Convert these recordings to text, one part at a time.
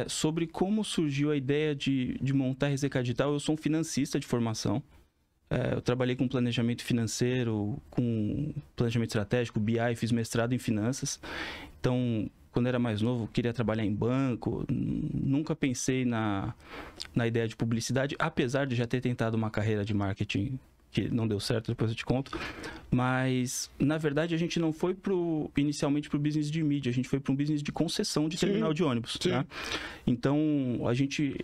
Sobre como surgiu a ideia de montar a RZK Digital, eu sou um financista de formação. Eu trabalhei com planejamento financeiro, com planejamento estratégico, BI, fiz mestrado em finanças. Então, quando era mais novo, queria trabalhar em banco. Nunca pensei na ideia de publicidade, apesar de já ter tentado uma carreira de marketing que não deu certo, depois eu te conto. Mas, na verdade, a gente não foi inicialmente para o business de mídia, a gente foi para um business de concessão de terminal de ônibus. Né? Então, a gente...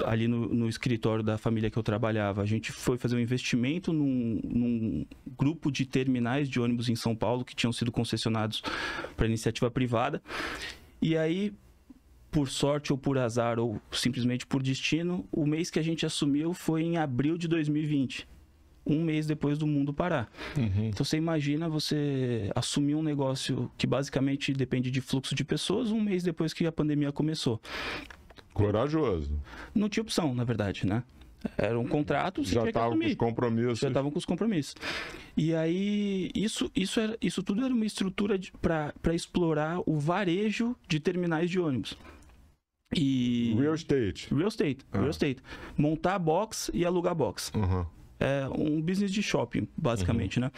ali no escritório da família que eu trabalhava, a gente foi fazer um investimento num grupo de terminais de ônibus em São Paulo que tinham sido concessionados para iniciativa privada. E aí, por sorte ou por azar ou simplesmente por destino, o mês que a gente assumiu foi em abril de 2020. Um mês depois do mundo parar. Então você imagina você assumir um negócio que basicamente depende de fluxo de pessoas um mês depois que a pandemia começou. Corajoso. Não tinha opção, na verdade, né? Era um contrato, você já tinha que estavam com os compromissos. Já estavam com os compromissos. E aí, isso tudo era uma estrutura para explorar o varejo de terminais de ônibus. E... Real estate. Real estate. Montar box e alugar box. É um business de shopping, basicamente, né?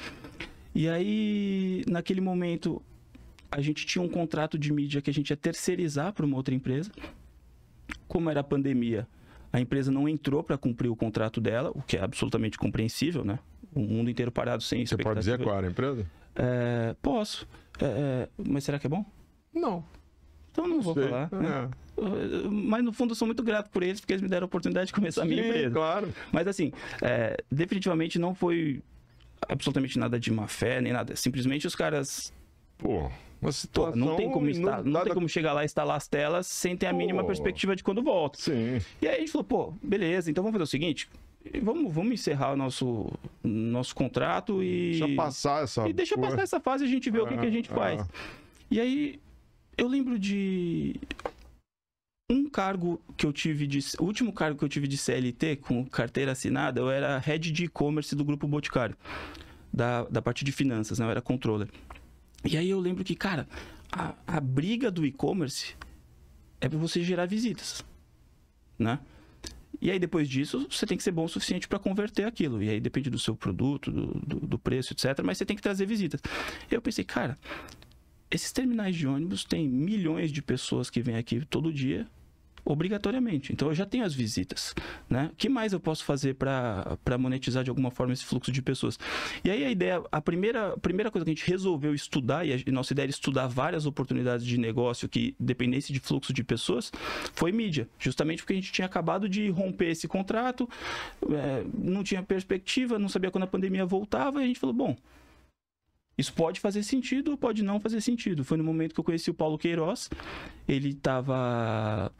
E aí, naquele momento, a gente tinha um contrato de mídia que a gente ia terceirizar para uma outra empresa. Como era a pandemia, a empresa não entrou para cumprir o contrato dela, o que é absolutamente compreensível, né? O mundo inteiro parado sem expectativa. Você pode dizer qual era a empresa? Posso. Mas será que é bom? Não. Então não vou falar. Né? Mas no fundo eu sou muito grato por eles, porque eles me deram a oportunidade de começar a minha empresa. Claro. Mas assim, definitivamente não foi absolutamente nada de má fé, nem nada. Simplesmente os caras... Uma situação... não tem como chegar lá e instalar as telas sem ter a mínima perspectiva de quando volta. Sim. E aí a gente falou, beleza, então vamos fazer o seguinte, vamos encerrar o nosso contrato e... Deixa passar essa fase e a gente vê o que a gente faz. E aí, eu lembro de um cargo que eu tive o último cargo que eu tive de CLT, com carteira assinada, eu era head de e-commerce do Grupo Boticário, da parte de finanças, né? Eu era controller. E aí eu lembro que, cara, a briga do e-commerce é para você gerar visitas, né? E aí depois disso, você tem que ser bom o suficiente para converter aquilo. E aí depende do seu produto, do preço, etc. Mas você tem que trazer visitas. E eu pensei, cara, esses terminais de ônibus têm milhões de pessoas que vêm aqui todo dia, obrigatoriamente. Então eu já tenho as visitas, né? O que mais eu posso fazer para monetizar de alguma forma esse fluxo de pessoas? E aí a primeira coisa que a gente resolveu estudar, e a nossa ideia era estudar várias oportunidades de negócio que dependessem de fluxo de pessoas, foi mídia. Justamente porque a gente tinha acabado de romper esse contrato, não tinha perspectiva, não sabia quando a pandemia voltava, e a gente falou, bom, isso pode fazer sentido ou pode não fazer sentido. Foi no momento que eu conheci o Paulo Queiroz, ele estava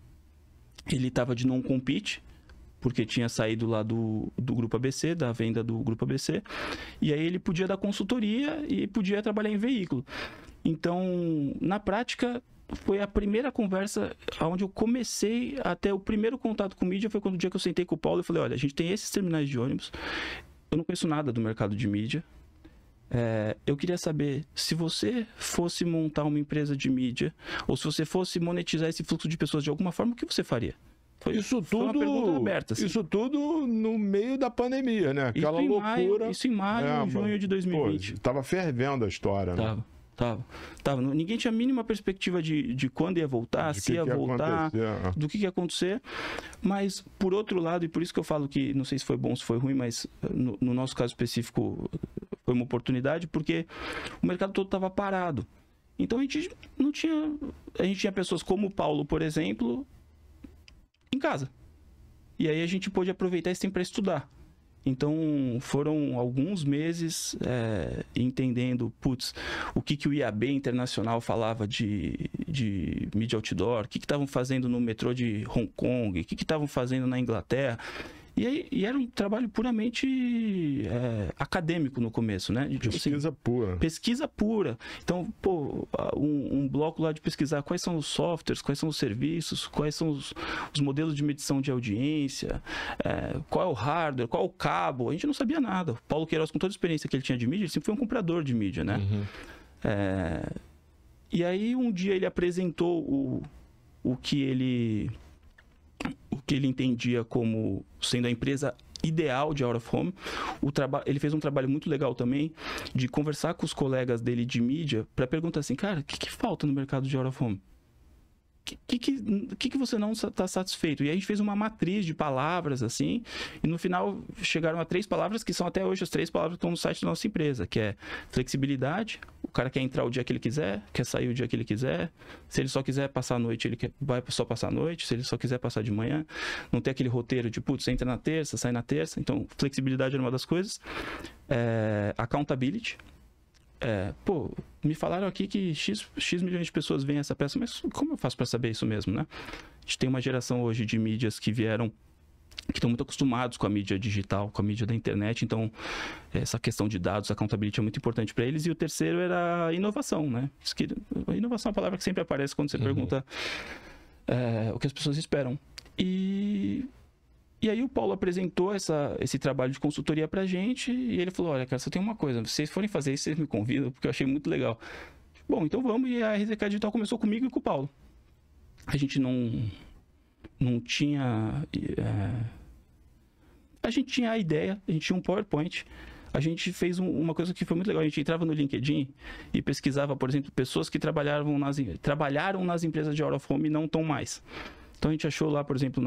de non-compete, porque tinha saído lá do Grupo ABC, da venda do Grupo ABC, e aí ele podia dar consultoria e podia trabalhar em veículo. Então, na prática, foi a primeira conversa onde eu comecei a ter o primeiro contato com mídia, foi quando o dia que eu sentei com o Paulo e falei, olha, a gente tem esses terminais de ônibus, eu não conheço nada do mercado de mídia, eu queria saber, se você fosse montar uma empresa de mídia, ou se você fosse monetizar esse fluxo de pessoas de alguma forma, o que você faria? Foi uma pergunta aberta. Assim. Isso tudo no meio da pandemia, né? Aquela loucura. Isso em maio, junho de 2020. Tava fervendo a história, né? Tava. Ninguém tinha a mínima perspectiva de quando ia voltar, se ia voltar, do que ia acontecer. Mas, por outro lado, e por isso que eu falo que, não sei se foi bom, se foi ruim, mas no nosso caso específico foi uma oportunidade, porque o mercado todo estava parado. Então a gente não tinha... A gente tinha pessoas como o Paulo, por exemplo, em casa. E aí a gente pôde aproveitar esse tempo para estudar. Então, foram alguns meses entendendo, o que o IAB Internacional falava de mídia outdoor, o que estavam fazendo no metrô de Hong Kong, o que estavam fazendo na Inglaterra. E era um trabalho puramente acadêmico no começo, né? Pesquisa pura. Pesquisa pura. Então, um bloco lá de pesquisar quais são os softwares, quais são os serviços, quais são os modelos de medição de audiência, qual é o hardware, qual é o cabo. A gente não sabia nada. O Paulo Queiroz, com toda a experiência que ele tinha de mídia, ele sempre foi um comprador de mídia, né? E aí, um dia ele apresentou o que ele entendia como sendo a empresa ideal de Out of Home. Ele fez um trabalho muito legal também de conversar com os colegas dele de mídia para perguntar assim, cara, o que falta no mercado de Out of Home? O que você não está satisfeito? E aí a gente fez uma matriz de palavras, assim, e no final chegaram a 3 palavras que são até hoje as 3 palavras que estão no site da nossa empresa, que é flexibilidade, o cara quer entrar o dia que ele quiser, quer sair o dia que ele quiser, se ele só quiser passar a noite, vai só passar a noite, se ele só quiser passar de manhã, não tem aquele roteiro de, putz, você entra na terça, sai na terça, então flexibilidade era uma das coisas. Accountability. Me falaram aqui que X milhões de pessoas veem essa peça, mas como eu faço para saber isso mesmo, né? A gente tem uma geração hoje de mídias que estão muito acostumados com a mídia digital, com a mídia da internet, então essa questão de dados, accountability é muito importante para eles. E o terceiro era a inovação, né? A inovação é uma palavra que sempre aparece quando você pergunta o que as pessoas esperam. E aí o Paulo apresentou esse trabalho de consultoria pra gente e ele falou, olha, cara, só tem uma coisa, se vocês forem fazer isso, vocês me convidam, porque eu achei muito legal. Bom, então vamos, e a RZK Digital começou comigo e com o Paulo. A gente não tinha... A gente tinha a ideia, a gente tinha um PowerPoint, a gente fez uma coisa que foi muito legal, a gente entrava no LinkedIn e pesquisava, por exemplo, pessoas que trabalharam nas empresas de Out of Home e não estão mais. Então a gente achou lá, por exemplo,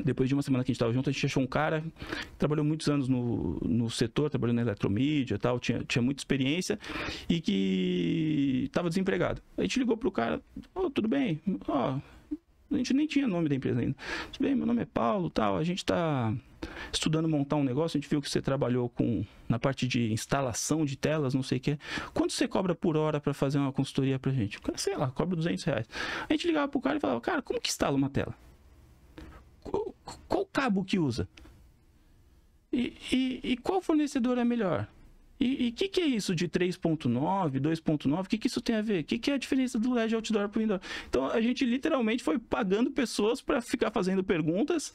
depois de uma semana que a gente estava junto, a gente achou um cara que trabalhou muitos anos no setor, trabalhou na eletromídia e tal, tinha muita experiência e que estava desempregado. A gente ligou pro cara, tudo bem, a gente nem tinha nome da empresa ainda. Tudo bem, meu nome é Paulo, tal, a gente está estudando montar um negócio, a gente viu que você trabalhou na parte de instalação de telas, não sei o que. Quanto você cobra por hora para fazer uma consultoria pra gente? O cara, sei lá, cobra R$200. A gente ligava pro cara e falava, cara, como que instala uma tela? Qual cabo que usa? E qual fornecedor é melhor? E o que é isso de 3.9, 2.9? O que isso tem a ver? O que é a diferença do LED outdoor para o indoor? Então, a gente literalmente foi pagando pessoas para ficar fazendo perguntas,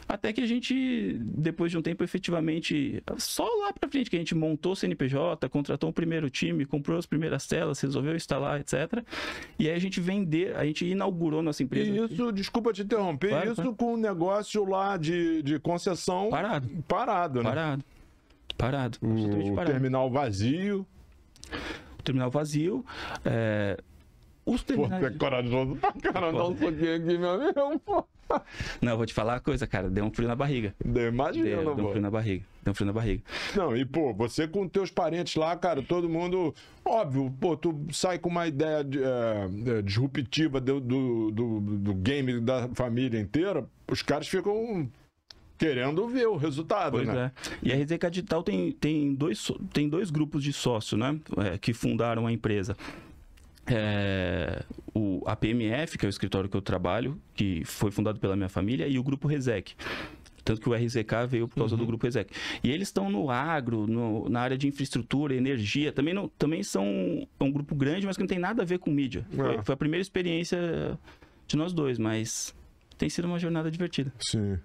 até que a gente, depois de um tempo, efetivamente, só lá para frente, que a gente montou o CNPJ, contratou o primeiro time, comprou as primeiras telas, resolveu instalar, etc. E aí a gente inaugurou nossa empresa. E isso, desculpa te interromper, claro. Com um negócio lá de concessão... Parado, né? Parado. O terminal vazio. O terminal vazio. Os terminais... Pô, você é corajoso pra caramba, dá um pouquinho aqui, meu amigo, pô. Não, eu vou te falar uma coisa, cara. Deu um frio na barriga. Imagina, Deu um frio na barriga. Não, e pô, você com teus parentes lá, cara, todo mundo... Óbvio, pô, tu sai com uma ideia disruptiva do game da família inteira, os caras ficam... querendo ver o resultado, pois né? E a RZK Digital tem dois grupos de sócio, né? Que fundaram a empresa. A PMF, que é o escritório que eu trabalho, que foi fundado pela minha família, e o grupo RESEC. Tanto que o RZK veio por causa do grupo RESEC. E eles estão no agro, na área de infraestrutura, energia. Também são um grupo grande, mas que não tem nada a ver com mídia. Foi a primeira experiência de nós dois, mas tem sido uma jornada divertida. Sim.